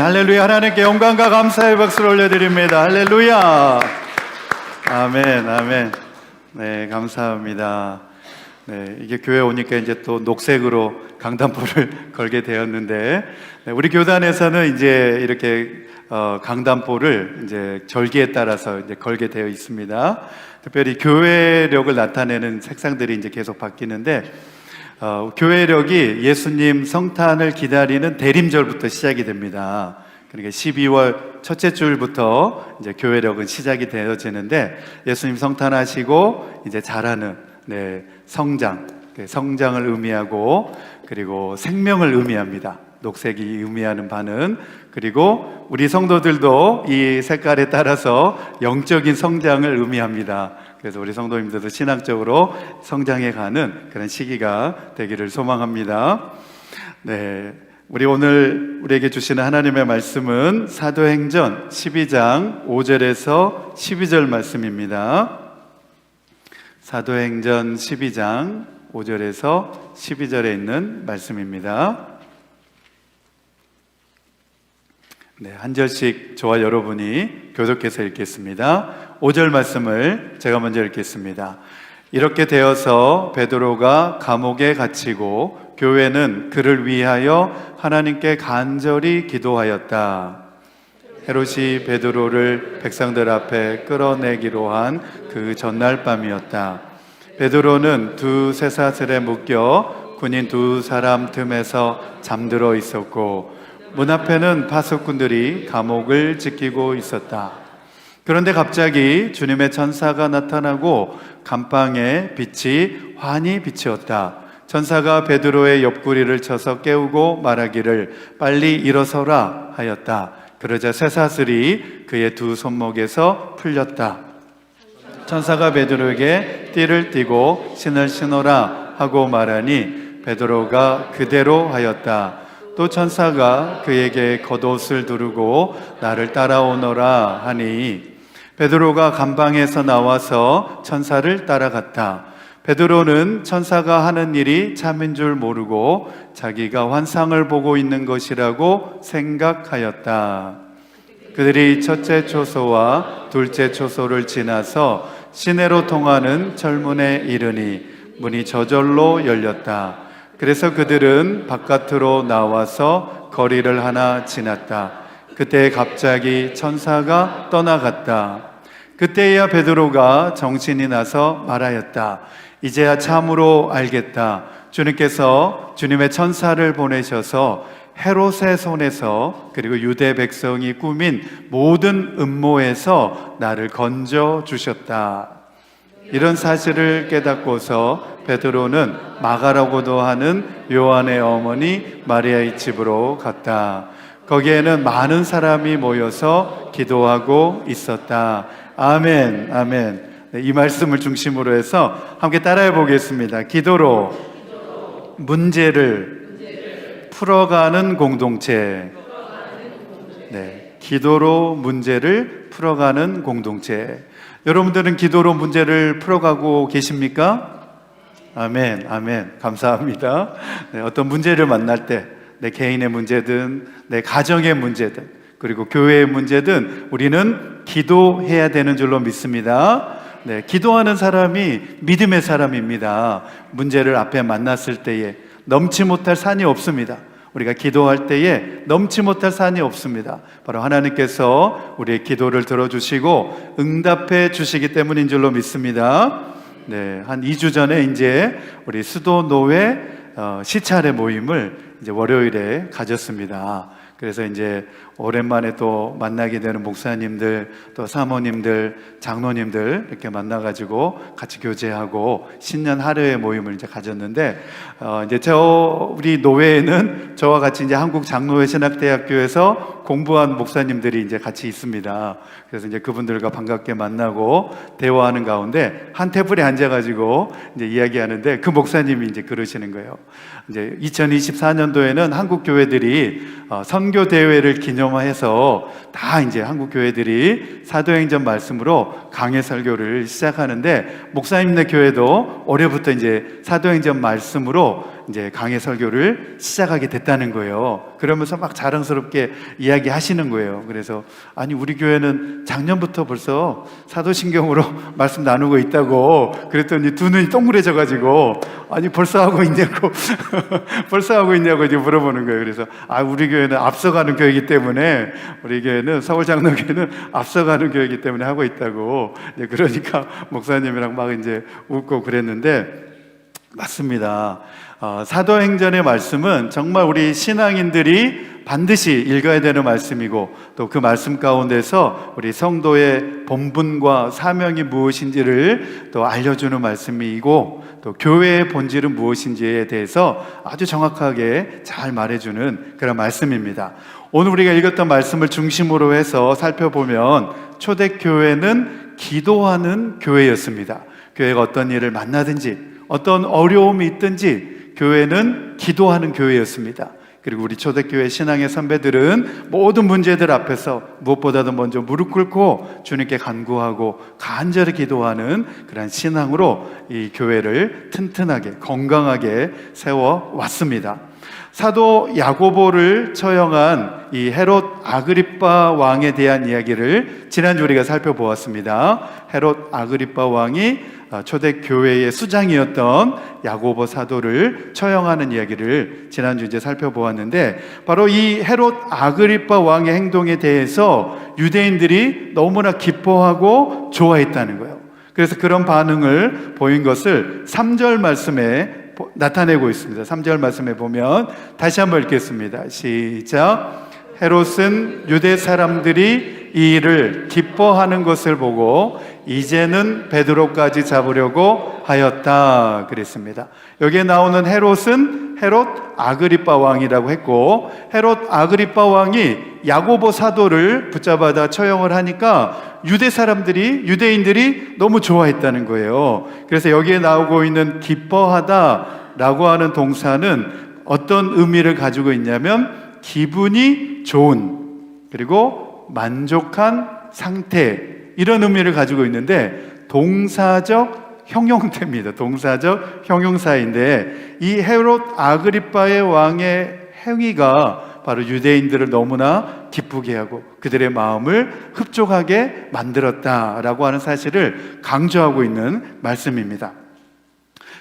할렐루야. 하나님께 영광과 감사의 박수를 올려드립니다. 할렐루야. 아멘, 아멘. 네, 감사합니다. 네, 이게 교회 오니까 이제 또 녹색으로 강단포를 걸게 되었는데, 네, 우리 교단에서는 이제 이렇게 강단포를 이제 절기에 따라서 이제 걸게 되어 있습니다. 특별히 교회력을 나타내는 색상들이 이제 계속 바뀌는데, 교회력이 예수님 성탄을 기다리는 대림절부터 시작이 됩니다. 그러니까 12월 첫째 주일부터 이제 교회력은 시작이 되어지는데, 예수님 성탄하시고 이제 자라는 성장, 성장을 의미하고, 그리고 생명을 의미합니다. 녹색이 의미하는 바는. 그리고 우리 성도들도 이 색깔에 따라서 영적인 성장을 의미합니다. 그래서 우리 성도님들도 신학적으로 성장해 가는 그런 시기가 되기를 소망합니다. 네, 우리 오늘 우리에게 주시는 하나님의 말씀은 사도행전 12장 5절에서 12절 말씀입니다. 사도행전 12장 5절에서 12절에 있는 말씀입니다. 네, 한 절씩 저와 여러분이 교독해서 읽겠습니다. 5절 말씀을 제가 먼저 읽겠습니다. 이렇게 되어서 베드로가 감옥에 갇히고 교회는 그를 위하여 하나님께 간절히 기도하였다. 헤롯이 베드로를 백성들 앞에 끌어내기로 한 그 전날 밤이었다. 베드로는 두 쇠사슬에 묶여 군인 두 사람 틈에서 잠들어 있었고, 문 앞에는 파수꾼들이 감옥을 지키고 있었다. 그런데 갑자기 주님의 천사가 나타나고 감방에 빛이 환히 비치었다. 천사가 베드로의 옆구리를 쳐서 깨우고 말하기를 빨리 일어서라 하였다. 그러자 쇠사슬이 그의 두 손목에서 풀렸다. 천사가 베드로에게 띠를 띠고 신을 신어라 하고 말하니 베드로가 그대로 하였다. 또 천사가 그에게 겉옷을 두르고 나를 따라오너라 하니 베드로가 감방에서 나와서 천사를 따라갔다. 베드로는 천사가 하는 일이 참인 줄 모르고 자기가 환상을 보고 있는 것이라고 생각하였다. 그들이 첫째 초소와 둘째 초소를 지나서 시내로 통하는 철문에 이르니 문이 저절로 열렸다. 그래서 그들은 바깥으로 나와서 거리를 하나 지났다. 그때 갑자기 천사가 떠나갔다. 그때야 베드로가 정신이 나서 말하였다. 이제야 참으로 알겠다. 주님께서 주님의 천사를 보내셔서 헤롯의 손에서 그리고 유대 백성이 꾸민 모든 음모에서 나를 건져 주셨다. 이런 사실을 깨닫고서 베드로는 마가라고도 하는 요한의 어머니 마리아의 집으로 갔다. 거기에는 많은 사람이 모여서 기도하고 있었다. 아멘, 아멘. 이 말씀을 중심으로 해서 함께 따라해 보겠습니다. 기도로 문제를 풀어가는 공동체. 네, 기도로 문제를 풀어가는 공동체. 여러분들은 기도로 문제를 풀어가고 계십니까? 아멘, 아멘. 감사합니다. 네, 어떤 문제를 만날 때, 내 개인의 문제든, 내 가정의 문제든, 그리고 교회의 문제든 우리는 기도해야 되는 줄로 믿습니다. 네, 기도하는 사람이 믿음의 사람입니다. 문제를 앞에 만났을 때에 넘지 못할 산이 없습니다. 우리가 기도할 때에 넘지 못할 산이 없습니다. 바로 하나님께서 우리의 기도를 들어주시고 응답해 주시기 때문인 줄로 믿습니다. 네, 한 2주 전에 이제 우리 수도노회 시찰의 모임을 이제 월요일에 가졌습니다. 그래서 이제 오랜만에 또 만나게 되는 목사님들, 또 사모님들, 장로님들 이렇게 만나가지고 같이 교제하고 신년 하루의 모임을 이제 가졌는데, 이제 우리 노회에는 저와 같이 이제 한국 장로회 신학대학교에서 공부한 목사님들이 이제 같이 있습니다. 그래서 이제 그분들과 반갑게 만나고 대화하는 가운데 한 테이블에 앉아가지고 이제 이야기하는데 그 목사님이 이제 그러시는 거예요. 이제 2024년도에는 한국 교회들이 선교 대회를 기념해서 다 이제 한국 교회들이 사도행전 말씀으로 강해 설교를 시작하는데, 목사님네 교회도 올해부터 이제 사도행전 말씀으로 이제 강해 설교를 시작하게 됐다는 거예요. 그러면서 막 자랑스럽게 이야기하시는 거예요. 그래서 아니 우리 교회는 작년부터 벌써 사도신경으로 말씀 나누고 있다고 그랬더니 두 눈이 동그래져 가지고 아니 벌써 하고 있냐고 벌써 하고 있냐고 이제 물어보는 거예요. 그래서 우리 교회는 앞서가는 교회이기 때문에 우리 교회는 서울장로교회는 앞서가는 교회이기 때문에 하고 있다고 그러니까 목사님이랑 막 이제 웃고 그랬는데 맞습니다. 사도행전의 말씀은 정말 우리 신앙인들이 반드시 읽어야 되는 말씀이고 또 그 말씀 가운데서 우리 성도의 본분과 사명이 무엇인지를 또 알려주는 말씀이고 또 교회의 본질은 무엇인지에 대해서 아주 정확하게 잘 말해주는 그런 말씀입니다. 오늘 우리가 읽었던 말씀을 중심으로 해서 살펴보면 초대교회는 기도하는 교회였습니다. 교회가 어떤 일을 만나든지 어떤 어려움이 있든지 교회는 기도하는 교회였습니다. 그리고 우리 초대교회 신앙의 선배들은 모든 문제들 앞에서 무엇보다도 먼저 무릎 꿇고 주님께 간구하고 간절히 기도하는 그런 신앙으로 이 교회를 튼튼하게 건강하게 세워왔습니다. 사도 야고보를 처형한 이 헤롯 아그리빠 왕에 대한 이야기를 지난주 우리가 살펴보았습니다. 헤롯 아그리빠 왕이 초대교회의 수장이었던 야고보 사도를 처형하는 이야기를 지난주 이제 살펴보았는데 바로 이 헤롯 아그리빠 왕의 행동에 대해서 유대인들이 너무나 기뻐하고 좋아했다는 거예요. 그래서 그런 반응을 보인 것을 3절 말씀에 나타내고 있습니다. 3절 말씀에 보면 다시 한번 읽겠습니다. 시작. 헤롯은 유대 사람들이 이 일을 기뻐하는 것을 보고 이제는 베드로까지 잡으려고 하였다 그랬습니다. 여기에 나오는 헤롯은 헤롯 아그리빠 왕이라고 했고 헤롯 아그리빠 왕이 야고보 사도를 붙잡아다 처형을 하니까 유대 사람들이 유대인들이 너무 좋아했다는 거예요. 그래서 여기에 나오고 있는 기뻐하다라고 하는 동사는 어떤 의미를 가지고 있냐면 기분이 좋은 그리고 만족한 상태 이런 의미를 가지고 있는데 동사적 형용태입니다. 동사적 형용사인데 이 헤롯 아그리빠의 왕의 행위가 바로 유대인들을 너무나 기쁘게 하고 그들의 마음을 흡족하게 만들었다라고 하는 사실을 강조하고 있는 말씀입니다.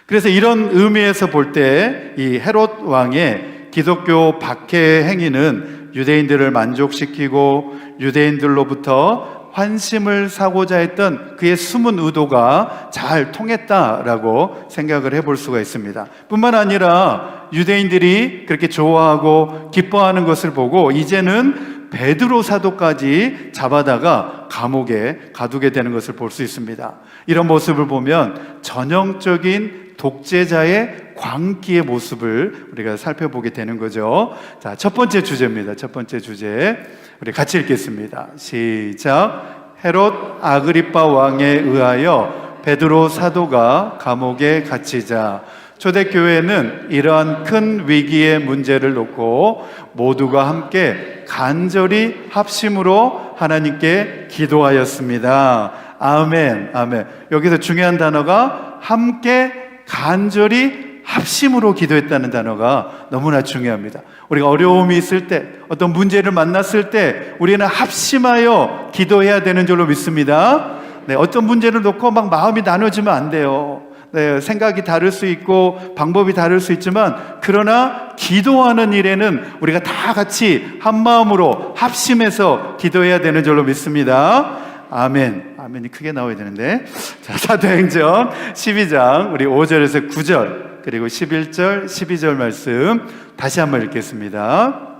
그래서 이런 의미에서 볼 때 이 헤롯 왕의 기독교 박해 행위는 유대인들을 만족시키고 유대인들로부터 환심을 사고자 했던 그의 숨은 의도가 잘 통했다라고 생각을 해볼 수가 있습니다. 뿐만 아니라 유대인들이 그렇게 좋아하고 기뻐하는 것을 보고 이제는 베드로 사도까지 잡아다가 감옥에 가두게 되는 것을 볼 수 있습니다. 이런 모습을 보면 전형적인 독재자의 광기의 모습을 우리가 살펴보게 되는 거죠. 자, 첫 번째 주제입니다. 첫 번째 주제 우리 같이 읽겠습니다. 시작. 헤롯 아그리빠 왕에 의하여 베드로 사도가 감옥에 갇히자 초대교회는 이러한 큰 위기의 문제를 놓고 모두가 함께 간절히 합심으로 하나님께 기도하였습니다. 아멘, 아멘. 여기서 중요한 단어가 함께 간절히 합심으로 기도했다는 단어가 너무나 중요합니다. 우리가 어려움이 있을 때, 어떤 문제를 만났을 때 우리는 합심하여 기도해야 되는 줄로 믿습니다. 네, 어떤 문제를 놓고 막 마음이 나눠지면 안 돼요. 네, 생각이 다를 수 있고 방법이 다를 수 있지만 그러나 기도하는 일에는 우리가 다 같이 한 마음으로 합심해서 기도해야 되는 줄로 믿습니다. 아멘. 아멘이 크게 나와야 되는데. 자, 사도행전 12장 우리 5절에서 9절 그리고 11절, 12절 말씀 다시 한번 읽겠습니다.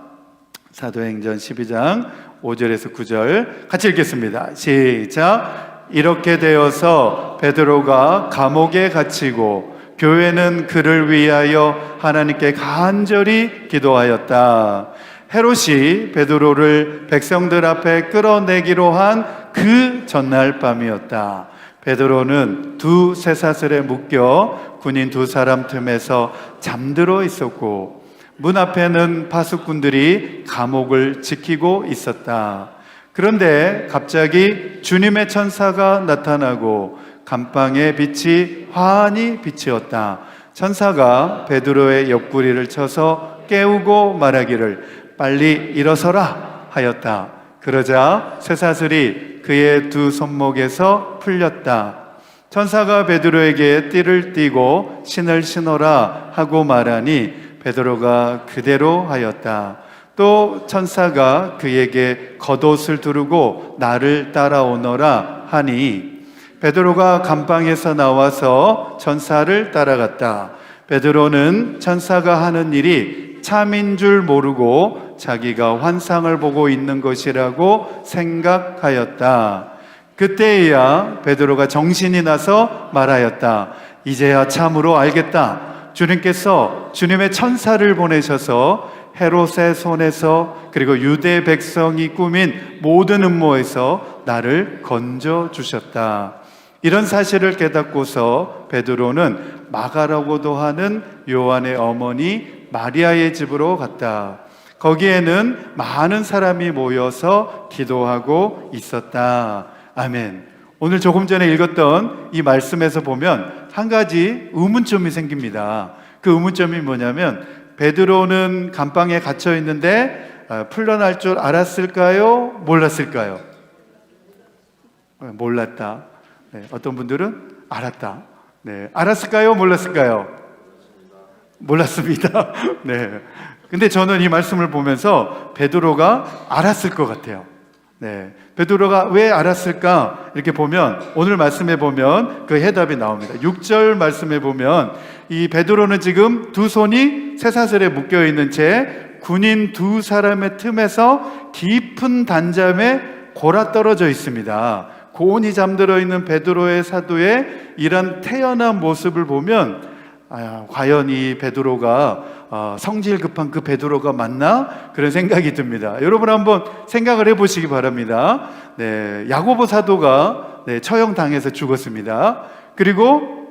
사도행전 12장 5절에서 9절 같이 읽겠습니다. 시작. 이렇게 되어서 베드로가 감옥에 갇히고 교회는 그를 위하여 하나님께 간절히 기도하였다. 헤롯이 베드로를 백성들 앞에 끌어내기로 한 그 전날 밤이었다. 베드로는 두 쇠사슬에 묶여 군인 두 사람 틈에서 잠들어 있었고 문 앞에는 파수꾼들이 감옥을 지키고 있었다. 그런데 갑자기 주님의 천사가 나타나고 감방의 빛이 환히 비치었다. 천사가 베드로의 옆구리를 쳐서 깨우고 말하기를 빨리 일어서라 하였다. 그러자 쇠사슬이 그의 두 손목에서 풀렸다. 천사가 베드로에게 띠를 띠고 신을 신어라 하고 말하니 베드로가 그대로 하였다. 또 천사가 그에게 겉옷을 두르고 나를 따라오너라 하니 베드로가 감방에서 나와서 천사를 따라갔다. 베드로는 천사가 하는 일이 참인 줄 모르고 자기가 환상을 보고 있는 것이라고 생각하였다. 그때야 베드로가 정신이 나서 말하였다. 이제야 참으로 알겠다. 주님께서 주님의 천사를 보내셔서 헤롯의 손에서 그리고 유대 백성이 꾸민 모든 음모에서 나를 건져 주셨다. 이런 사실을 깨닫고서 베드로는 마가라고도 하는 요한의 어머니 마리아의 집으로 갔다. 거기에는 많은 사람이 모여서 기도하고 있었다. 아멘. 오늘 조금 전에 읽었던 이 말씀에서 보면 한 가지 의문점이 생깁니다. 그 의문점이 뭐냐면 베드로는 감방에 갇혀 있는데 풀려날 줄 알았을까요? 몰랐을까요? 몰랐다. 네, 어떤 분들은 알았다. 네, 알았을까요? 몰랐을까요? 몰랐습니다. 네. 근데 저는 이 말씀을 보면서 베드로가 알았을 것 같아요. 네. 베드로가 왜 알았을까? 이렇게 보면 오늘 말씀에 보면 그 해답이 나옵니다. 6절 말씀에 보면 이 베드로는 지금 두 손이 쇠사슬에 묶여 있는 채 군인 두 사람의 틈에서 깊은 단잠에 골아 떨어져 있습니다. 고온이 잠들어 있는 베드로의 사도의 이런 태연한 모습을 보면 과연 이 베드로가 성질 급한 그 베드로가 맞나? 그런 생각이 듭니다. 여러분 한번 생각을 해보시기 바랍니다. 네, 야고보 사도가 처형당해서 죽었습니다. 그리고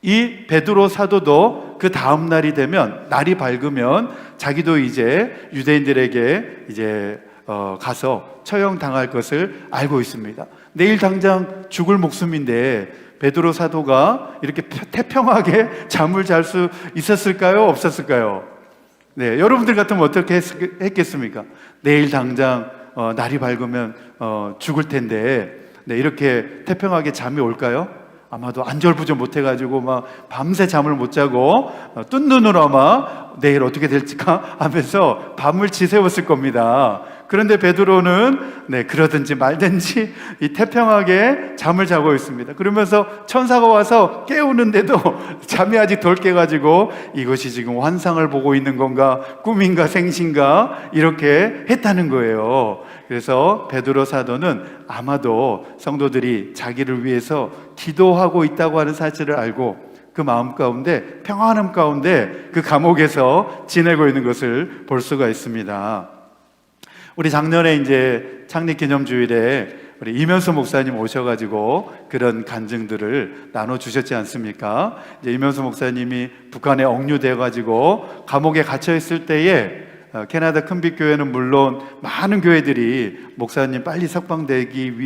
이 베드로 사도도 그 다음 날이 되면 날이 밝으면 자기도 이제 유대인들에게 이제 가서 처형당할 것을 알고 있습니다. 내일 당장 죽을 목숨인데 베드로 사도가 이렇게 태평하게 잠을 잘 수 있었을까요? 없었을까요? 네, 여러분들 같으면 어떻게 했겠습니까? 내일 당장 날이 밝으면 죽을 텐데 이렇게 태평하게 잠이 올까요? 아마도 안절부절 못해가지고 막 밤새 잠을 못 자고 뜬 눈으로 아마 내일 어떻게 될까 하면서 밤을 지새웠을 겁니다. 그런데 베드로는 그러든지 말든지 이 태평하게 잠을 자고 있습니다. 그러면서 천사가 와서 깨우는데도 잠이 아직 덜 깨가지고 이것이 지금 환상을 보고 있는 건가 꿈인가 생신가 이렇게 했다는 거예요. 그래서 베드로 사도는 아마도 성도들이 자기를 위해서 기도하고 있다고 하는 사실을 알고 그 마음 가운데 평안함 가운데 그 감옥에서 지내고 있는 것을 볼 수가 있습니다. 우리 작년에 이제 창립기념주일에 우리 이면수 목사님 오셔가지고 그런 간증들을 나눠주셨지 않습니까? 이제 이면수 목사님이 북한에 억류돼가지고 감옥에 갇혀있을 때에 캐나다 큰빛교회는 물론 많은 교회들이 목사님 빨리 석방되기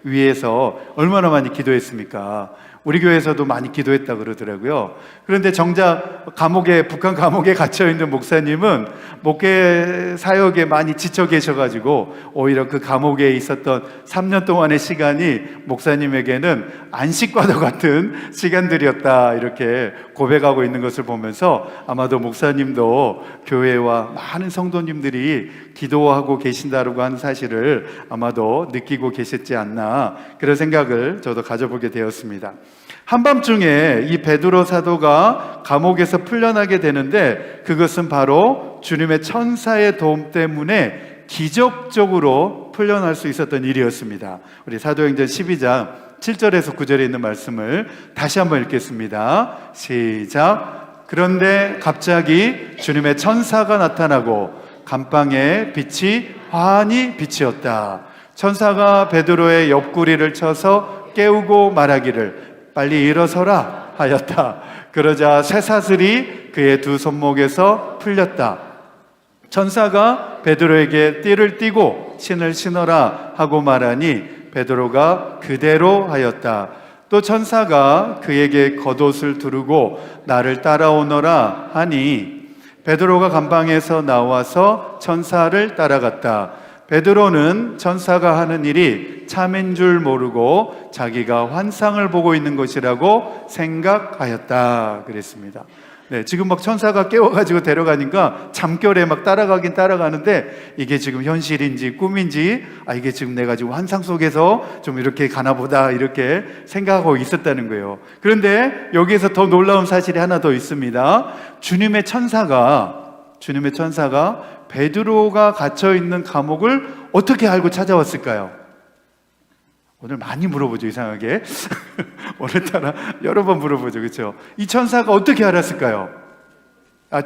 위해서 얼마나 많이 기도했습니까? 우리 교회에서도 많이 기도했다 그러더라고요. 그런데 정작 북한 감옥에 갇혀있는 목사님은 목회 사역에 많이 지쳐 계셔가지고 오히려 그 감옥에 있었던 3년 동안의 시간이 목사님에게는 안식과도 같은 시간들이었다 이렇게 고백하고 있는 것을 보면서 아마도 목사님도 교회와 많은 성도님들이 기도하고 계신다고 하는 사실을 아마도 느끼고 계셨지 않나 그런 생각을 저도 가져보게 되었습니다. 한밤중에 이 베드로 사도가 감옥에서 풀려나게 되는데 그것은 바로 주님의 천사의 도움 때문에 기적적으로 풀려날 수 있었던 일이었습니다. 우리 사도행전 12장 7절에서 9절에 있는 말씀을 다시 한번 읽겠습니다. 시작. 그런데 갑자기 주님의 천사가 나타나고 감방에 빛이 환히 비치었다. 천사가 베드로의 옆구리를 쳐서 깨우고 말하기를 빨리 일어서라 하였다. 그러자 쇠사슬이 그의 두 손목에서 풀렸다. 천사가 베드로에게 띠를 띠고 신을 신어라 하고 말하니 베드로가 그대로 하였다. 또 천사가 그에게 겉옷을 두르고 나를 따라오너라 하니 베드로가 감방에서 나와서 천사를 따라갔다. 베드로는 천사가 하는 일이 참인 줄 모르고 자기가 환상을 보고 있는 것이라고 생각하였다 그랬습니다. 네, 지금 막 천사가 깨워가지고 데려가니까 잠결에 막 따라가긴 따라가는데 이게 지금 현실인지 꿈인지 이게 지금 내가 지금 환상 속에서 좀 이렇게 가나 보다 이렇게 생각하고 있었다는 거예요. 그런데 여기에서 더 놀라운 사실이 하나 더 있습니다. 주님의 천사가 베드로가 갇혀있는 감옥을 어떻게 알고 찾아왔을까요? 오늘 많이 물어보죠, 이상하게. 오늘따라 여러 번 물어보죠, 그렇죠? 이 천사가 어떻게 알았을까요?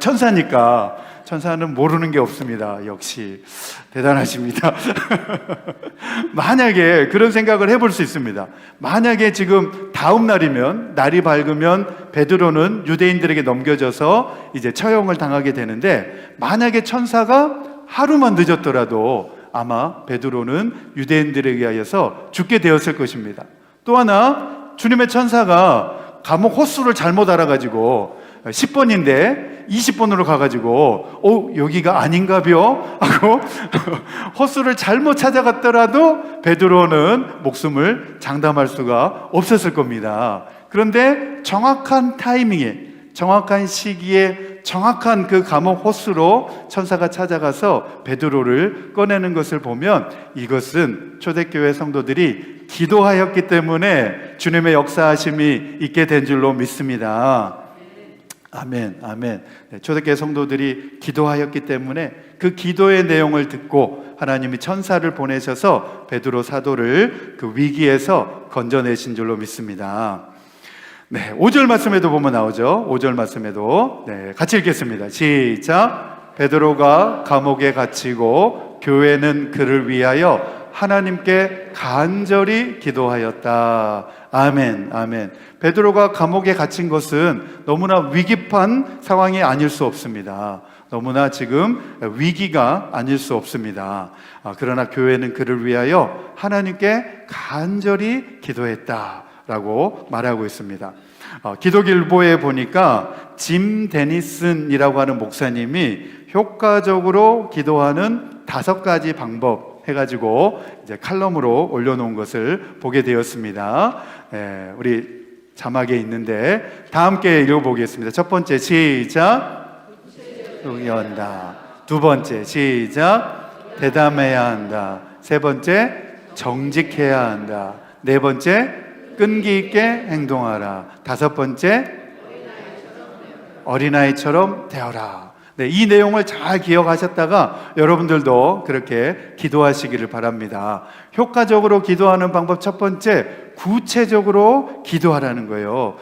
천사니까. 천사는 모르는 게 없습니다. 역시 대단하십니다. 만약에 그런 생각을 해볼 수 있습니다. 만약에 지금 다음 날이면, 날이 밝으면 베드로는 유대인들에게 넘겨져서 이제 처형을 당하게 되는데, 만약에 천사가 하루만 늦었더라도 아마 베드로는 유대인들에 의하여서 죽게 되었을 것입니다. 또 하나, 주님의 천사가 감옥 호수를 잘못 알아가지고 10번인데 20번으로 가가지고 여기가 아닌가벼? 하고 호수를 잘못 찾아갔더라도 베드로는 목숨을 장담할 수가 없었을 겁니다. 그런데 정확한 타이밍에, 정확한 시기에 정확한 그 감옥 호수로 천사가 찾아가서 베드로를 꺼내는 것을 보면 이것은 초대교회 성도들이 기도하였기 때문에 주님의 역사하심이 있게 된 줄로 믿습니다. 아멘, 아멘. 네, 초대교회 성도들이 기도하였기 때문에 그 기도의 내용을 듣고 하나님이 천사를 보내셔서 베드로 사도를 그 위기에서 건져내신 줄로 믿습니다. 네, 5절 말씀에도 보면 나오죠. 5절 말씀에도 같이 읽겠습니다. 시작. 베드로가 감옥에 갇히고 교회는 그를 위하여 하나님께 간절히 기도하였다. 아멘, 아멘. 베드로가 감옥에 갇힌 것은 너무나 위급한 상황이 아닐 수 없습니다. 너무나 지금 위기가 아닐 수 없습니다. 그러나 교회는 그를 위하여 하나님께 간절히 기도했다라고 말하고 있습니다. 기독일보에 보니까 짐 데니슨이라고 하는 목사님이 효과적으로 기도하는 5가지 방법 해가지고 이제 칼럼으로 올려놓은 것을 보게 되었습니다. 우리 자막에 있는데 다 함께 읽어보겠습니다. 첫 번째 시작. 의연다. 두 번째 시작. 대담해야 한다. 세 번째 정직해야 한다. 네 번째 끈기 있게 행동하라. 다섯 번째 어린아이처럼 되어라. 네, 이 내용을 잘 기억하셨다가 여러분들도 그렇게 기도하시기를 바랍니다. 효과적으로 기도하는 방법 첫 번째, 구체적으로 기도하라는 거예요.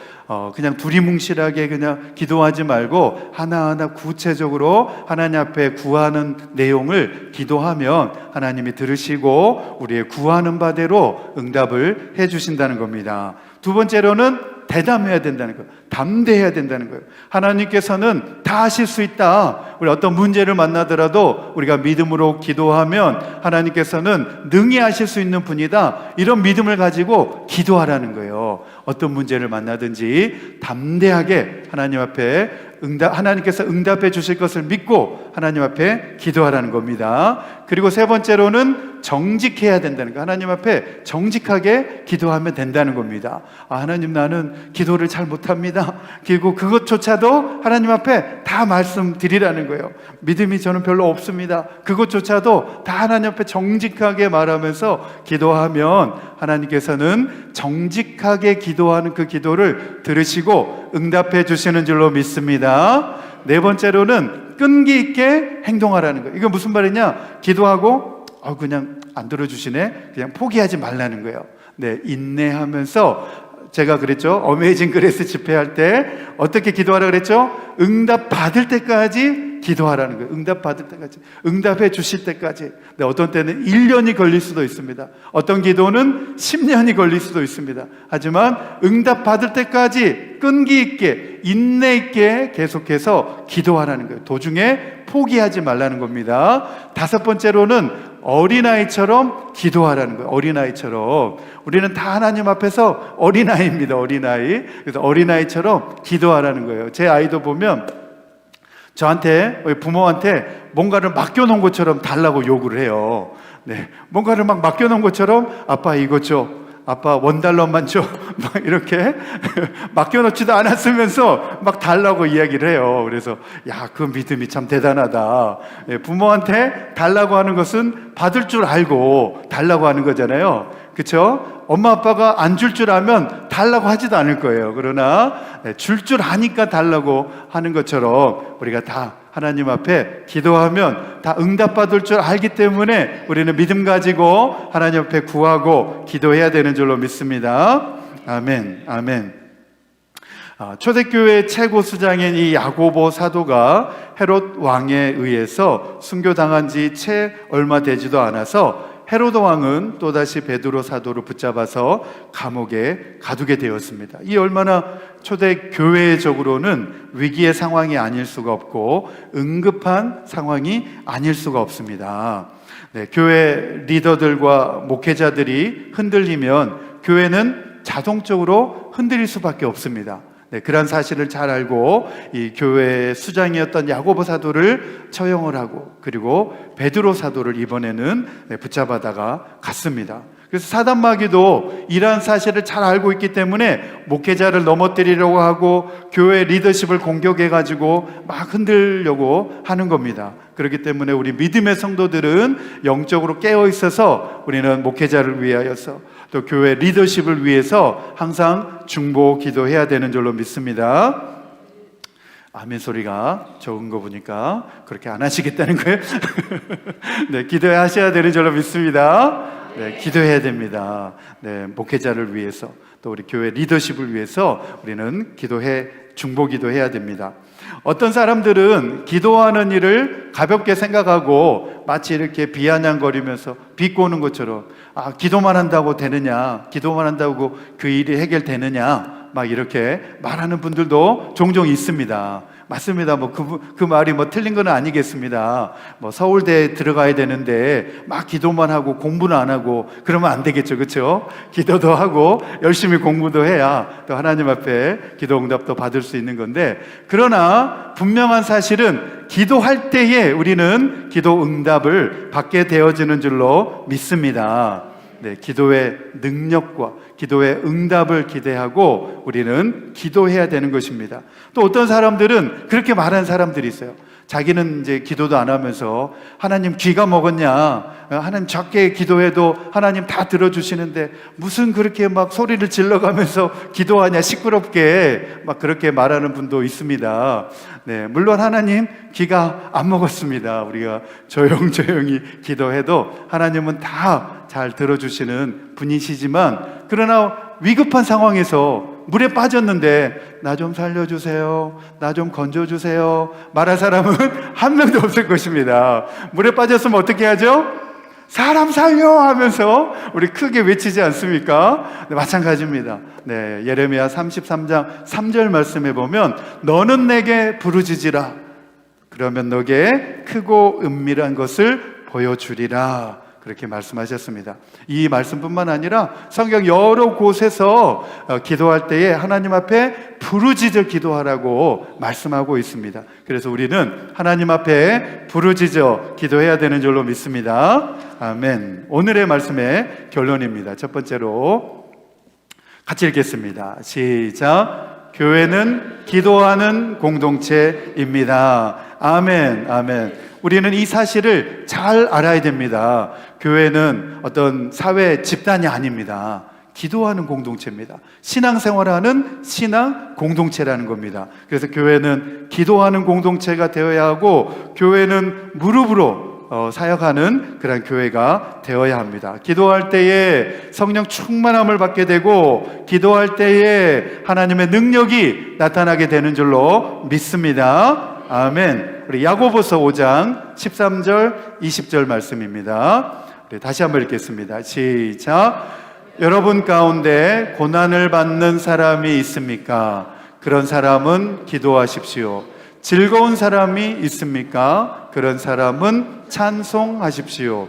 그냥 두리뭉실하게 그냥 기도하지 말고 하나하나 구체적으로 하나님 앞에 구하는 내용을 기도하면 하나님이 들으시고 우리의 구하는 바대로 응답을 해주신다는 겁니다. 두 번째로는 대담해야 된다는 거예요. 담대해야 된다는 거예요. 하나님께서는 다 하실 수 있다. 우리 어떤 문제를 만나더라도 우리가 믿음으로 기도하면 하나님께서는 능히 하실 수 있는 분이다. 이런 믿음을 가지고 기도하라는 거예요. 어떤 문제를 만나든지 담대하게 하나님 앞에 하나님께서 응답해 주실 것을 믿고 하나님 앞에 기도하라는 겁니다. 그리고 세 번째로는 정직해야 된다는 거. 하나님 앞에 정직하게 기도하면 된다는 겁니다. 하나님, 나는 기도를 잘 못합니다. 그리고 그것조차도 하나님 앞에 다 말씀드리라는 거예요. 믿음이 저는 별로 없습니다. 그것조차도 다 하나님 앞에 정직하게 말하면서 기도하면 하나님께서는 정직하게 기도하는 그 기도를 들으시고 응답해 주시는 줄로 믿습니다. 네 번째로는 끈기 있게 행동하라는 거예요. 이거 무슨 말이냐? 기도하고 그냥 안 들어주시네, 그냥 포기하지 말라는 거예요. 네, 인내하면서, 제가 그랬죠. 어메이징 그레이스 집회할 때 어떻게 기도하라 그랬죠? 응답 받을 때까지 기도하라는 거예요. 응답 받을 때까지, 응답해 주실 때까지. 네, 어떤 때는 1년이 걸릴 수도 있습니다. 어떤 기도는 10년이 걸릴 수도 있습니다. 하지만 응답 받을 때까지 끈기 있게 인내 있게 계속해서 기도하라는 거예요. 도중에 포기하지 말라는 겁니다. 다섯 번째로는 어린아이처럼 기도하라는 거예요. 어린아이처럼. 우리는 다 하나님 앞에서 어린아이입니다. 어린아이. 그래서 어린아이처럼 기도하라는 거예요. 제 아이도 보면 저한테, 부모한테 뭔가를 맡겨놓은 것처럼 달라고 요구를 해요. 네, 뭔가를 막 맡겨놓은 것처럼 아빠 이거 줘, 아빠 $1만 줘, 막 이렇게 맡겨놓지도 않았으면서 막 달라고 이야기를 해요. 그래서 야, 그 믿음이 참 대단하다. 부모한테 달라고 하는 것은 받을 줄 알고 달라고 하는 거잖아요. 그렇죠? 엄마 아빠가 안 줄 줄 알면 달라고 하지도 않을 거예요. 그러나 줄 줄 아니까 달라고 하는 것처럼 우리가 다 하나님 앞에 기도하면 다 응답받을 줄 알기 때문에 우리는 믿음 가지고 하나님 앞에 구하고 기도해야 되는 줄로 믿습니다. 아멘, 아멘. 초대교회 최고 수장인 이 야고보 사도가 헤롯 왕에 의해서 순교당한 지 채 얼마 되지도 않아서 헤로드 왕은 또다시 베드로 사도를 붙잡아서 감옥에 가두게 되었습니다. 이 얼마나 초대교회적으로는 위기의 상황이 아닐 수가 없고 응급한 상황이 아닐 수가 없습니다. 네, 교회 리더들과 목회자들이 흔들리면 교회는 자동적으로 흔들릴 수밖에 없습니다. 네, 그런 사실을 잘 알고 이 교회의 수장이었던 야고보 사도를 처형을 하고 그리고 베드로 사도를 이번에는 붙잡아다가 갔습니다. 그래서 사단 마귀도 이러한 사실을 잘 알고 있기 때문에 목회자를 넘어뜨리려고 하고 교회 리더십을 공격해가지고 막 흔들려고 하는 겁니다. 그렇기 때문에 우리 믿음의 성도들은 영적으로 깨어 있어서 우리는 목회자를 위하여서 또 교회 리더십을 위해서 항상 중보 기도해야 되는 줄로 믿습니다. 아멘 소리가 적은 거 보니까 그렇게 안 하시겠다는 거예요? 네, 기도하셔야 되는 줄로 믿습니다. 네, 기도해야 됩니다. 네, 목회자를 위해서 또 우리 교회 리더십을 위해서 우리는 중보 기도해야 됩니다. 어떤 사람들은 기도하는 일을 가볍게 생각하고 마치 이렇게 비아냥거리면서 비꼬는 것처럼 기도만 한다고 되느냐, 기도만 한다고 그 일이 해결되느냐 막 이렇게 말하는 분들도 종종 있습니다. 맞습니다. 그 말이 틀린 건 아니겠습니다. 서울대에 들어가야 되는데 막 기도만 하고 공부는 안 하고 그러면 안 되겠죠. 그렇죠? 기도도 하고 열심히 공부도 해야 또 하나님 앞에 기도 응답도 받을 수 있는 건데, 그러나 분명한 사실은 기도할 때에 우리는 기도 응답을 받게 되어지는 줄로 믿습니다. 네, 기도의 능력과 기도의 응답을 기대하고 우리는 기도해야 되는 것입니다. 또 어떤 사람들은 그렇게 말하는 사람들이 있어요. 자기는 이제 기도도 안 하면서 하나님 귀가 먹었냐, 하나님 작게 기도해도 하나님 다 들어주시는데 무슨 그렇게 막 소리를 질러가면서 기도하냐, 시끄럽게 막 그렇게 말하는 분도 있습니다. 네, 물론 하나님 귀가 안 먹었습니다. 우리가 조용조용히 기도해도 하나님은 다 잘 들어주시는 분이시지만, 그러나 위급한 상황에서 물에 빠졌는데 나 좀 살려주세요, 나 좀 건져주세요 말할 사람은 한 명도 없을 것입니다. 물에 빠졌으면 어떻게 하죠? 사람 살려 하면서 우리 크게 외치지 않습니까? 네, 마찬가지입니다. 네, 예레미야 33장 3절 말씀에 보면 너는 내게 부르짖으라, 그러면 너게 크고 은밀한 것을 보여주리라, 그렇게 말씀하셨습니다. 이 말씀뿐만 아니라 성경 여러 곳에서 기도할 때에 하나님 앞에 부르짖어 기도하라고 말씀하고 있습니다. 그래서 우리는 하나님 앞에 부르짖어 기도해야 되는 줄로 믿습니다. 아멘. 오늘의 말씀의 결론입니다. 첫 번째로 같이 읽겠습니다. 시작. 교회는 기도하는 공동체입니다. 아멘, 아멘. 우리는 이 사실을 잘 알아야 됩니다. 교회는 어떤 사회 집단이 아닙니다. 기도하는 공동체입니다. 신앙생활하는 신앙 공동체라는 겁니다. 그래서 교회는 기도하는 공동체가 되어야 하고, 교회는 무릎으로 사역하는 그런 교회가 되어야 합니다. 기도할 때에 성령 충만함을 받게 되고, 기도할 때에 하나님의 능력이 나타나게 되는 줄로 믿습니다. 아멘. 우리 야고보서 5장 13절 20절 말씀입니다. 우리 다시 한번 읽겠습니다. 시작. 여러분 가운데 고난을 받는 사람이 있습니까? 그런 사람은 기도하십시오. 즐거운 사람이 있습니까? 그런 사람은 찬송하십시오.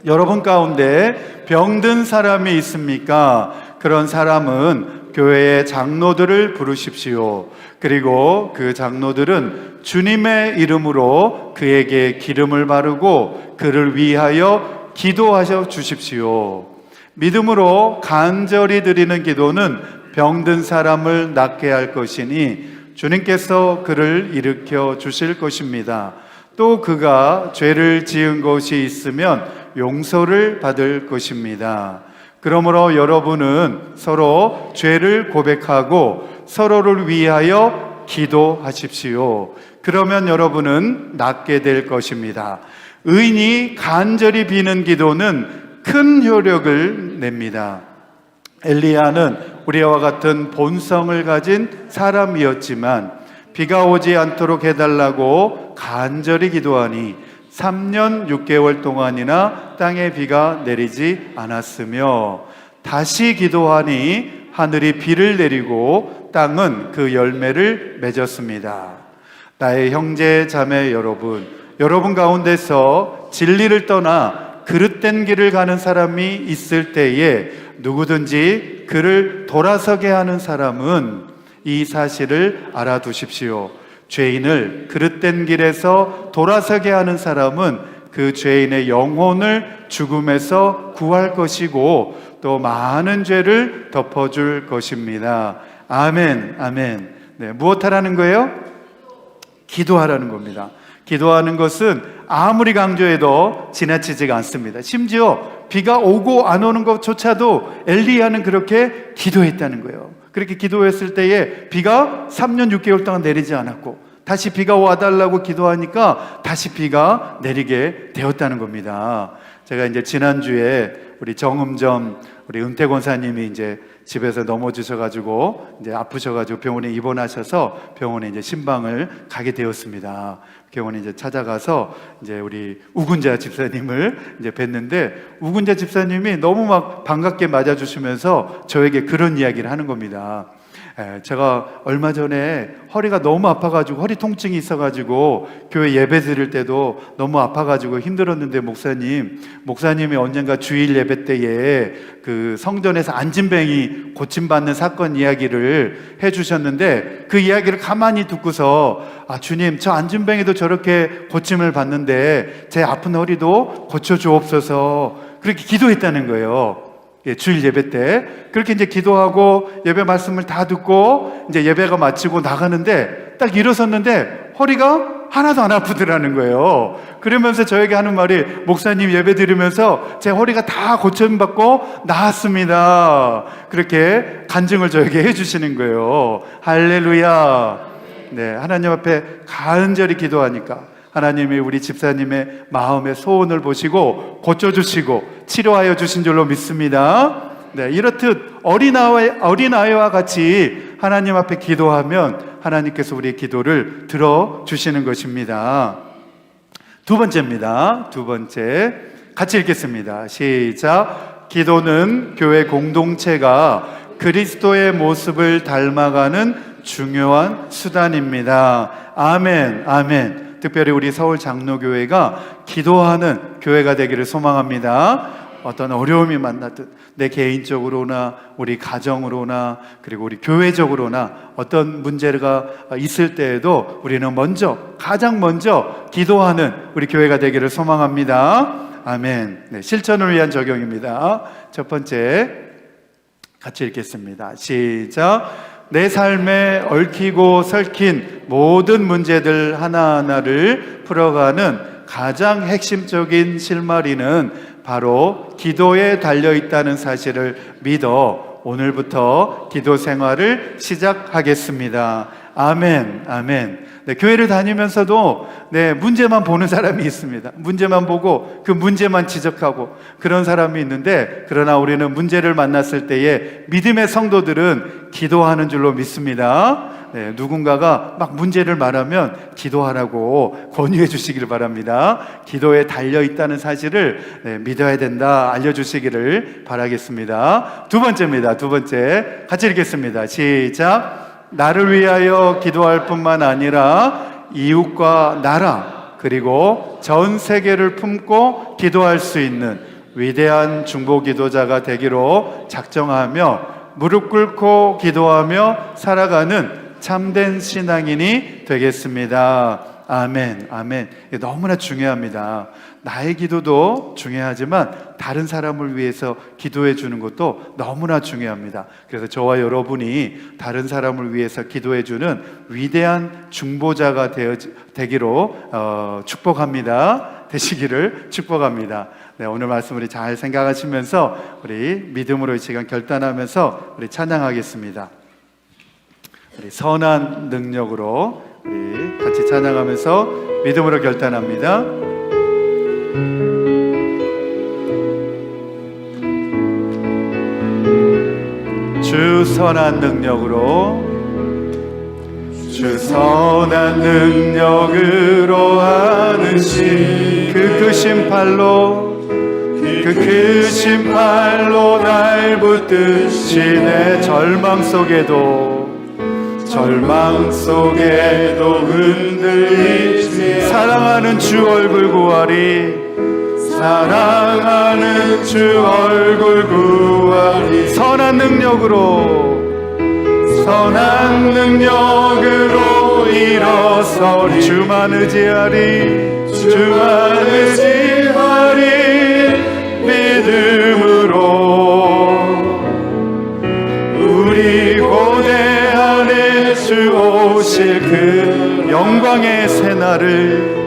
여러분 가운데 병든 사람이 있습니까? 그런 사람은 교회의 장로들을 부르십시오. 그리고 그 장로들은 주님의 이름으로 그에게 기름을 바르고 그를 위하여 기도하셔 주십시오. 믿음으로 간절히 드리는 기도는 병든 사람을 낫게 할 것이니 주님께서 그를 일으켜 주실 것입니다. 또 그가 죄를 지은 것이 있으면 용서를 받을 것입니다. 그러므로 여러분은 서로 죄를 고백하고 서로를 위하여 기도하십시오. 그러면 여러분은 낫게 될 것입니다. 의인이 간절히 비는 기도는 큰 효력을 냅니다. 엘리야는 우리와 같은 본성을 가진 사람이었지만 비가 오지 않도록 해달라고 간절히 기도하니 3년 6개월 동안이나 땅에 비가 내리지 않았으며 다시 기도하니 하늘이 비를 내리고 땅은 그 열매를 맺었습니다. 나의 형제 자매 여러분 가운데서 진리를 떠나 그릇된 길을 가는 사람이 있을 때에 누구든지 그를 돌아서게 하는 사람은 이 사실을 알아두십시오. 죄인을 그릇된 길에서 돌아서게 하는 사람은 그 죄인의 영혼을 죽음에서 구할 것이고 또 많은 죄를 덮어줄 것입니다. 아멘, 아멘. 네, 무엇하라는 거예요? 기도하라는 겁니다. 기도하는 것은 아무리 강조해도 지나치지가 않습니다. 심지어 비가 오고 안 오는 것조차도 엘리야는 그렇게 기도했다는 거예요. 그렇게 기도했을 때에 비가 3년 6개월 동안 내리지 않았고 다시 비가 와달라고 기도하니까 다시 비가 내리게 되었다는 겁니다. 제가 이제 지난주에 우리 정음점 우리 은태 권사님이 이제 집에서 넘어지셔가지고 이제 아프셔가지고 병원에 입원하셔서 병원에 이제 신방을 가게 되었습니다. 병원에 이제 찾아가서 이제 우리 우군자 집사님을 이제 뵀는데 우군자 집사님이 너무 막 반갑게 맞아주시면서 저에게 그런 이야기를 하는 겁니다. 제가 얼마 전에 허리가 너무 아파가지고 허리 통증이 있어가지고 교회 예배 드릴 때도 너무 아파가지고 힘들었는데 목사님이 언젠가 주일 예배 때에 그 성전에서 안진뱅이 고침받는 사건 이야기를 해주셨는데 그 이야기를 가만히 듣고서 주님 저 안진뱅이도 저렇게 고침을 받는데 제 아픈 허리도 고쳐주옵소서 그렇게 기도했다는 거예요. 주일 예배 때 그렇게 이제 기도하고 예배 말씀을 다 듣고 이제 예배가 마치고 나가는데 딱 일어섰는데 허리가 하나도 안 아프더라는 거예요. 그러면서 저에게 하는 말이 목사님 예배 드리면서 제 허리가 다 고침받고 나았습니다. 그렇게 간증을 저에게 해주시는 거예요. 할렐루야. 네, 하나님 앞에 간절히 기도하니까 하나님이 우리 집사님의 마음의 소원을 보시고 고쳐주시고 치료하여 주신 줄로 믿습니다. 네, 이렇듯 어린아이와 같이 하나님 앞에 기도하면 하나님께서 우리의 기도를 들어주시는 것입니다. 두 번째입니다. 두 번째 같이 읽겠습니다. 시작. 기도는 교회 공동체가 그리스도의 모습을 닮아가는 중요한 수단입니다. 아멘, 아멘. 특별히 우리 서울 장로교회가 기도하는 교회가 되기를 소망합니다. 어떤 어려움이 만나든 내 개인적으로나 우리 가정으로나 그리고 우리 교회적으로나 어떤 문제가 있을 때에도 우리는 가장 먼저 기도하는 우리 교회가 되기를 소망합니다. 아멘. 네, 실천을 위한 적용입니다. 첫 번째 같이 읽겠습니다. 시작. 내 삶에 얽히고 설킨 모든 문제들 하나하나를 풀어가는 가장 핵심적인 실마리는 바로 기도에 달려있다는 사실을 믿어 오늘부터 기도 생활을 시작하겠습니다. 아멘, 아멘. 네, 교회를 다니면서도 문제만 보는 사람이 있습니다. 문제만 보고 그 문제만 지적하고 그런 사람이 있는데 그러나 우리는 문제를 만났을 때에 믿음의 성도들은 기도하는 줄로 믿습니다. 네, 누군가가 막 문제를 말하면 기도하라고 권유해 주시기를 바랍니다. 기도에 달려있다는 사실을 믿어야 된다 알려주시기를 바라겠습니다. 두 번째입니다. 두 번째 같이 읽겠습니다. 시작. 나를 위하여 기도할 뿐만 아니라 이웃과 나라 그리고 전 세계를 품고 기도할 수 있는 위대한 중보 기도자가 되기로 작정하며 무릎 꿇고 기도하며 살아가는 참된 신앙인이 되겠습니다. 아멘, 아멘. 너무나 중요합니다. 나의 기도도 중요하지만 다른 사람을 위해서 기도해 주는 것도 너무나 중요합니다. 그래서 저와 여러분이 다른 사람을 위해서 기도해 주는 위대한 중보자가 되기로 축복합니다. 되시기를 축복합니다. 네, 오늘 말씀 우리 잘 생각하시면서 우리 믿음으로 이 시간 결단하면서 우리 찬양하겠습니다. 우리 선한 능력으로 우리 같이 찬양하면서 믿음으로 결단합니다. 주 선한 능력으로 주 선한 능력으로 하느신 그 크신 팔로 그 크신 팔로 날 붙드시네 절망 속에도 흔들리지 사랑하는 주 얼굴 구하리 사랑하는 주 얼굴 구하리 선한 능력으로 일어서리 주만 의지하리 믿음으로 우리 고대 안에 주 오실 그 영광의 새날을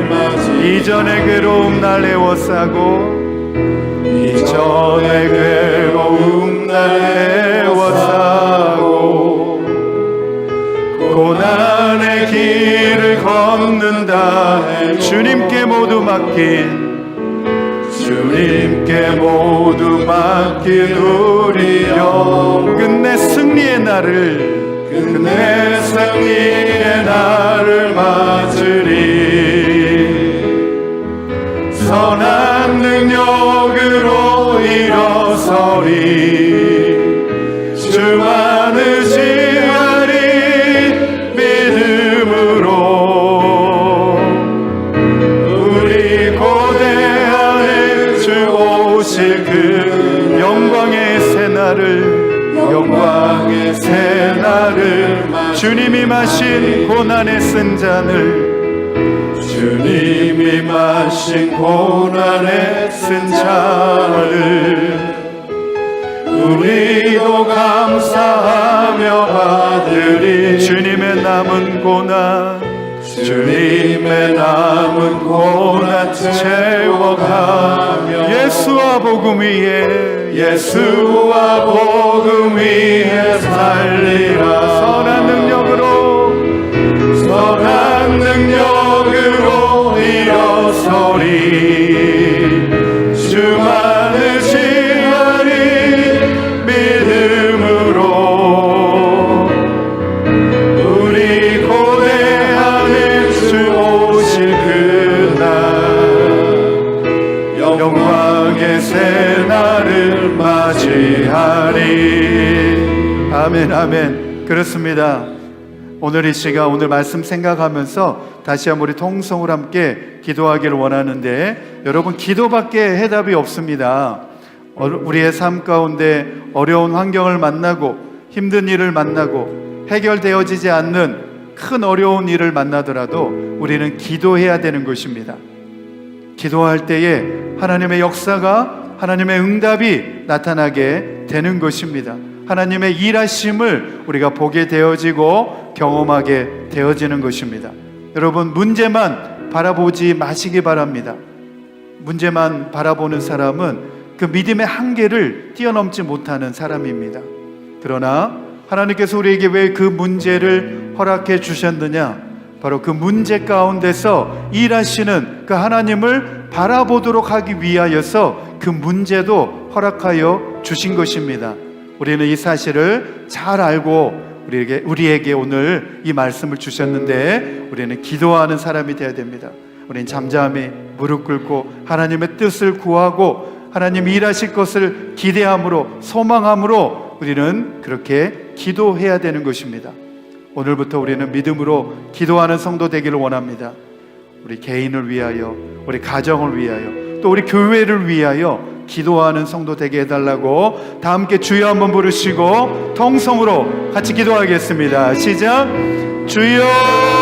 맞이 이전의 괴로움 날 애워싸고 고난의 길을 걷는다 주님께 모두 맡긴 우리 영 끝내 승리의 날을 맞으리 선한 능력으로 일어서리 주만 의지하리 믿음으로 우리 고대하에 주 오실 그 영광의 새날을 주님이 마신 고난의 쓴 잔을 우리도 감사하며 받으리 주님의 남은 고난 채워가며 예수와 복음 위에 살리라 선한 능력으로 일어서리 주만 의지하리 믿음으로 우리 고대하에 주 오실 그날 영광의 새날을 맞이하리 아멘 아멘 그렇습니다. 오늘 이 시간 오늘 말씀 생각하면서 다시 한번 우리 통성으로 함께 기도하기를 원하는데 여러분 기도밖에 해답이 없습니다. 우리의 삶 가운데 어려운 환경을 만나고 힘든 일을 만나고 해결되어지지 않는 큰 어려운 일을 만나더라도 우리는 기도해야 되는 것입니다. 기도할 때에 하나님의 역사가 하나님의 응답이 나타나게 되는 것입니다. 하나님의 일하심을 우리가 보게 되어지고 경험하게 되어지는 것입니다. 여러분 문제만 바라보지 마시기 바랍니다. 문제만 바라보는 사람은 그 믿음의 한계를 뛰어넘지 못하는 사람입니다. 그러나 하나님께서 우리에게 왜 그 문제를 허락해 주셨느냐? 바로 그 문제 가운데서 일하시는 그 하나님을 바라보도록 하기 위하여서 그 문제도 허락하여 주신 것입니다. 우리는 이 사실을 잘 알고 우리에게 오늘 이 말씀을 주셨는데 우리는 기도하는 사람이 되어야 됩니다. 우리는 잠잠히 무릎 꿇고 하나님의 뜻을 구하고 하나님 일하실 것을 기대함으로 소망함으로 우리는 그렇게 기도해야 되는 것입니다. 오늘부터 우리는 믿음으로 기도하는 성도 되기를 원합니다. 우리 개인을 위하여, 우리 가정을 위하여, 또 우리 교회를 위하여 기도하는 성도 되게 해달라고 다 함께 주여 한번 부르시고 통성으로 같이 기도하겠습니다. 시작. 주여